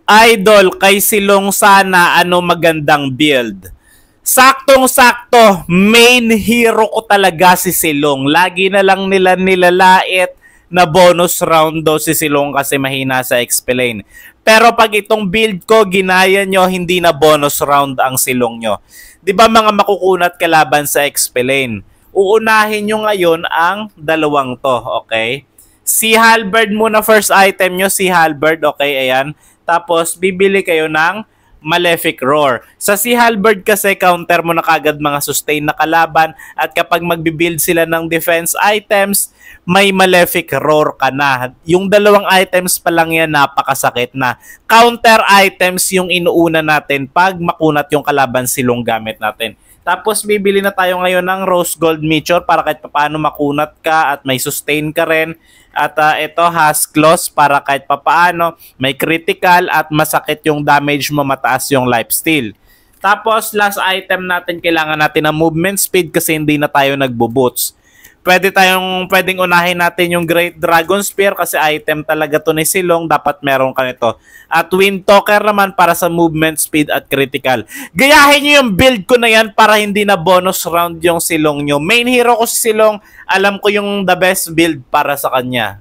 Idol, kay Silong sana ano magandang build. Saktong-sakto, main hero ko talaga si Silong. Lagi na lang nila nilalait na bonus round daw si Silong kasi mahina sa XP lane. Pero pag itong build ko, ginaya nyo, hindi na bonus round ang Silong nyo. Di ba mga makukunat kalaban sa XP lane? Uunahin nyo ngayon ang dalawang to, okay? Si Halberd muna first item nyo, si Halberd, okay, ayan. Tapos, bibili kayo ng Malefic Roar. Sa si Halberd kasi, counter mo na kagad mga sustain na kalaban at kapag magbibuild sila ng defense items, may Malefic Roar ka na. Yung dalawang items pa lang yan, napakasakit na. Counter items yung inuuna natin pag makunat yung kalaban silong gamit natin. Tapos bibili na tayo ngayon ng Rose Gold Meteor para kahit paano makunat ka at may sustain ka rin. At ito Huskloss para kahit papaano may critical at masakit yung damage mo, mataas yung lifesteal. Tapos last item natin, kailangan natin ng movement speed kasi hindi na tayo nagbo-boots. Pwedeng unahin natin yung Great Dragon Spear kasi item talaga to ni Silong, dapat meron ka nito. At Wind Talker naman para sa movement speed at critical. Gayahin nyo yung build ko na yan para hindi na bonus round yung Silong nyo. Main hero ko si Silong, alam ko yung the best build para sa kanya.